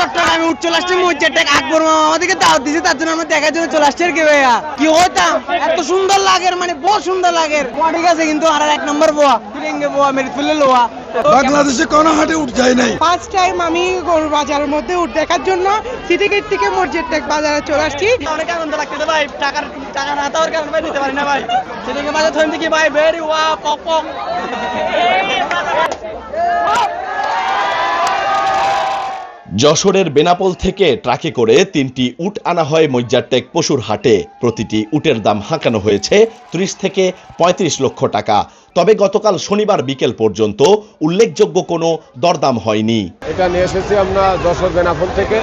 চট্টগ্রামে উঠ চলে আসছে মসজিদটা আকবর মামা আমাদেরকে দাওয়াত দিয়েছে, তার জন্য আমরা দেখার জন্য চলে আসছি আর কি ভাইয়া। কি হতাম, এত সুন্দর লাগে, মানে বহুত সুন্দর লাগে। ঠিক আছে, কিন্তু আর এক নম্বর বোয়া ফিরেঙ্গে বোয়া মেরে ফেলে লোয়া। বাংলাদেশে কোনো হাটে উঠ যায় নাই। ফার্স্ট টাইম আমি গরুর বাজারের মধ্যে উঠ দেখার জন্য সিটি গেট থেকে মসজিদ টেক বাজারে চলে আসছি। অনেক আনন্দ লাগতেছে ভাই, টাকা না থাকার কারণে ভাই নিতে পারি না ভাই। সেদিকে বাজার থইম দেখি ভাই ভেরি ওয়া পক পক। যশোরের বেনাপোল থেকে ট্রাকে করে 3টি উট আনা হয় মইজ্জারটেক পশুর হাটে। প্রতিটি উটের দাম হাঁকানো হয়েছে 30 থেকে 35 লক্ষ টাকা। তবে গতকাল শনিবার বিকেল পর্যন্ত উল্লেখযোগ্য কোনো দরদাম হয়নি। এটা নিয়ে এসেছি আমরা যশোর বেনাপোল থেকে।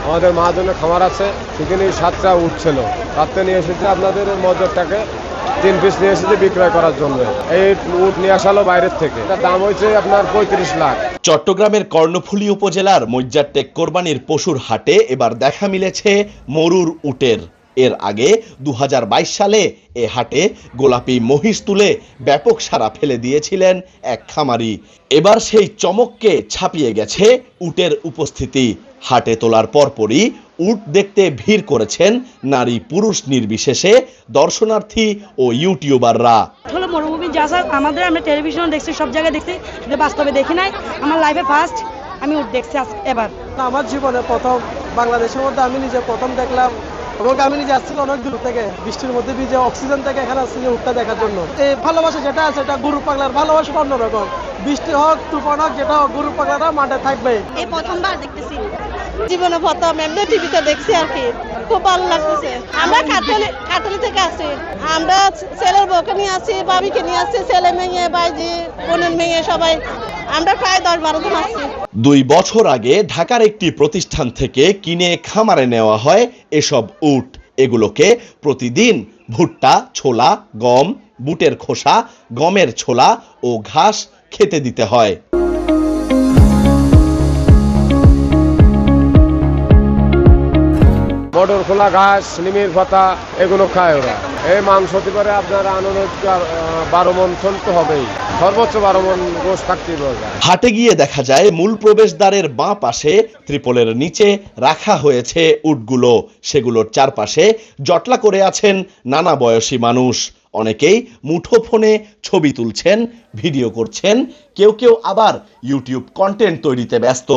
আমাদের মহাজনের খামার আছে, সেখানে 7টা উট ছিল। রাত্রে নিয়ে এসেছি আপনাদের মজুরটাকে 3 পিস নিয়ে এসেছি বিক্রয় করার জন্য। এই উট নিয়ে আসা হলো বাইরের থেকে, এটার দাম হয়েছে আপনার 35 লাখ। চট্টগ্রামের কর্ণফুলী উপজেলার মইজ্জারটেক কোরবানির পশুর হাটে এবার দেখা মিলেছে মরুর উটের। এর আগে 2022 সালে এ হাটে গোলাপি মহিষ তুলে ব্যাপক সাড়া ফেলে দিয়েছিলেন এক খামারি। এবার সেই চমককে ছাপিয়ে গেছে উটের উপস্থিতি। হাটে তোলার পরপরই উট দেখতে ভিড় করেছেন নারী পুরুষ নির্বিশেষে দর্শনার্থী ও ইউটিউবাররা। হলো মরুভূমি যা স্যার আমাদের, আমরা টেলিভিশনে দেখছি, সব জায়গায় দেখছি, কিন্তু বাস্তবে দেখি নাই। আমার লাইফে ফার্স্ট আমি উট দেখছি এবার। আমার জীবনে প্রথম বাংলাদেশের মধ্যে আমি নিজে প্রথম দেখলাম, এবং আমি নিজে আসছি অনেক দূর থেকে, বৃষ্টির মধ্যে ভিজে অক্সিজেন থেকে এখানে আসছি যে উটটা দেখার জন্য। এই ভালোবাসা যেটা আছে, এটা গরু পাগলার ভালোবাসা অন্যরকম। বৃষ্টি হোক তুফান হোক, যেটা হোক গরু পাগলারা মাঠে থাকবে। এই প্রথমবার দেখতেছি, জীবনে প্রথম এমনি টিভিতে দেখছি আর কি, খুব ভালো লাগতেছে। আমরা কাটালি থেকে আসি, আমরা ছেলের বউকে নিয়ে আসি, ভাবিকে নিয়ে আসছি, ছেলে মেয়ে বাইজি বোনের মেয়ে সবাই, আমরা প্রায় 10-12 জন আসছি। 2 বছর আগে ঢাকার একটি প্রতিষ্ঠান থেকে কিনে খামারে নেওয়া হয় এসব উট। এগুলোকে প্রতিদিন ভুট্টা, ছোলা, গম, বুটের খোসা, গমের ছোলা ও ঘাস খেতে দিতে হয়। বড়র খোলা ঘাস, নিমের পাতা এগুলো খায় ওরা। এই মাংস হতে পারে আপনার আনুমানিক 12 মণ তো হবেই, সর্বোচ্চ 12 মণ গোশ থাকতেই পারে। হাটে গিয়ে দেখা যায় মূল প্রবেশদ্বারের বাঁ পাশে ত্রিপলের নিচে রাখা হয়েছে উটগুলো। সেগুলোর চারপাশে জটলা করে আছেন নানা বয়সী মানুষ। অনেকেই মুঠোফোনে ছবি তুলছেন, ভিডিও করছেন, কেউ কেউ আবার ইউটিউব কন্টেন্ট তৈরিতে ব্যস্ত।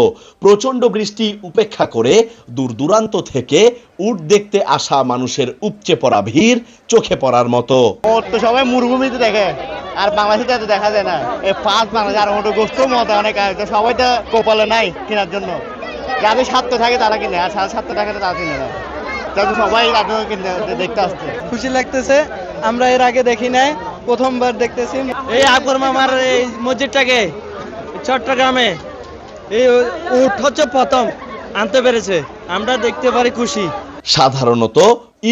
প্রচণ্ড বৃষ্টি উপেক্ষা করে দূর দূরান্ত থেকে উট দেখতে আসা মানুষের উপচে পড়া ভিড় চোখে পড়ার মতো। তো সবাই মরুভূমিতে দেখে, আর বাংলাদেশে তো দেখা যায় না। এই ফার্স্ট বাংলাদেশ আর ওটা গোস্ত মতো অনেক, সবাই তো কপালে নাই কেনার জন্য। যাদের স্বার্থ থাকে তারা কিনে, আর স্বার্থ থাকে তারা কিনে না। তখন সবাই দেখতে আসছে, খুশি লাগতেছে। আমরা এর আগে দেখি নাই, প্রথমবার দেখতেছি। এই আকবর মামার এই মসজিদটাকে চট্টগ্রামে এই উট হচ্ছে প্রথম আনতে পেরেছে, আমরা দেখতে পারি খুশি। সাধারণত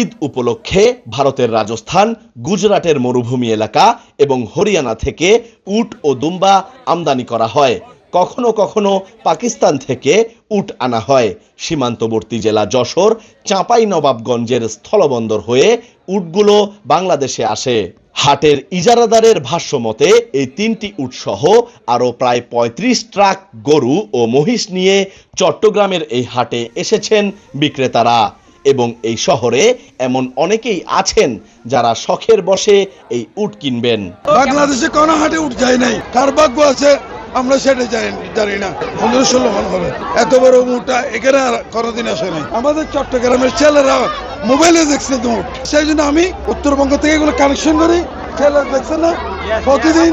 ঈদ উপলক্ষে ভারতের রাজস্থান, গুজরাটের মরুভূমি এলাকা এবং হরিয়ানা থেকে উট ও দুম্বা আমদানি করা হয়। কখনো কখনো পাকিস্তান থেকে উট আনা হয়। সীমান্তবর্তী জেলা যশোর, চাঁপাইনবাবগঞ্জের স্থলবন্দর হয়ে উটগুলো বাংলাদেশে আসে। হাটের ইজারাদারের ভাষ্যমতে এই 3টি উট সহ আরও প্রায় 35 ট্রাক গরু ও মহিষ নিয়ে চট্টগ্রামের এই হাটে এসেছেন বিক্রেতারা। এবং এই শহরে এমন অনেকেই আছেন যারা শখের বশে এই উট কিনবেন। বাংলাদেশে কোনো হাটে উঠ যায় নাই, কার ভাগ্য আছে আমরা সেটা জানি না। 15-16 মণ হবে, এত বড় উটটা এখানে আর কোনোদিন আসে নাই। আমাদের চট্টগ্রামের ছেলেরা মোবাইলে দেখছে তো উট, সেই জন্য আমি উত্তরবঙ্গ থেকে এগুলো কানেকশন করি। ছেলে দেখছে না, প্রতিদিন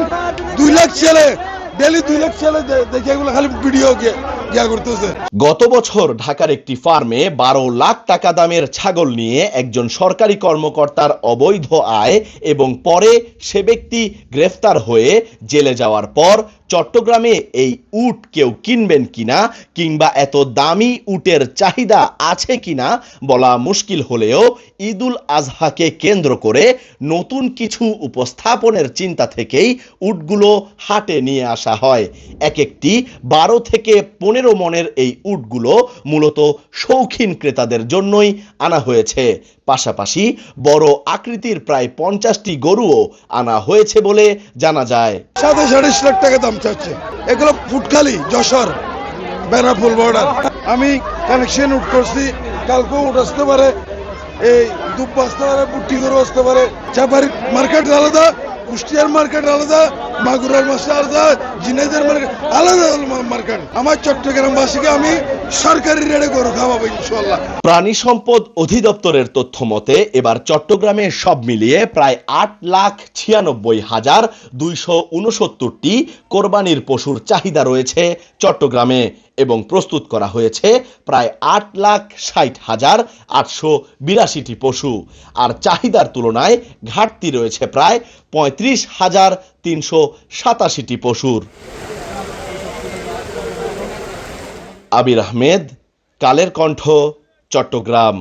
2 লাখ ছেলে, ডেলি 2 লাখ ছেলে দেখে এগুলো খালি ভিডিও করতেছে। গত বছর ঢাকার একটি ফার্মে 12 লাখ টাকা দামের ছাগল নিয়ে একজন সরকারি কর্মকর্তার অবৈধ আয় এবং পরে সে ব্যক্তি গ্রেফতার হয়ে জেলে যাওয়ার পর চট্টগ্রামে এই উট কেউ কিনবেন কিনা কিংবা এত দামি উটের চাহিদা আছে কিনা বলা মুশকিল হলেও ঈদুল আজহাকে কেন্দ্র করে নতুন কিছু উপস্থাপনের চিন্তা থেকেই উটগুলো হাটে নিয়ে আসা হয়। একটি 12 থেকে 15 মণের এই উটগুলো মূলত শৌখিন ক্রেতাদের জন্যই আনা হয়েছে। পাশাপাশি বড় আকৃতির প্রায় 50টি গরুও আনা হয়েছে বলে জানা যায়। 27-28 লাখ টাকা দাম চাচ্ছে। এগুলো ফুটখালি যশোর বেনাফুল বর্ডার। আমি কানেকশন উঠ করছি, কালকেও উঠ আসতে পারে, এই দুপ আসতে পারে, বুট্টি করে আসতে পারে। চাপাড়ি মার্কেট আলাদা, কুষ্টিয়ার মার্কেট আলাদা, মাগুরার মাছ আলাদা, ঝিনাইদের মার্কেট আলাদা মার্কেট। আমার চট্টগ্রামবাসীকে আমি সরকারি রেটে গরু খাওয়াবো ইনশাল্লাহ। প্রাণী সম্পদ অধিদপ্তরের তথ্য মতে এবার চট্টগ্রামে সব মিলিয়ে প্রায় 8,96,269টি কোরবানির পশুর চাহিদা রয়েছে চট্টগ্রামে এবং প্রস্তুত করা হয়েছে প্রায় 8,60,882টি পশু। আর চাহিদার তুলনায় ঘাটতি রয়েছে প্রায় 35,387টি পশুর। আবির আহমেদ, কালের কণ্ঠ, চট্টগ্রাম।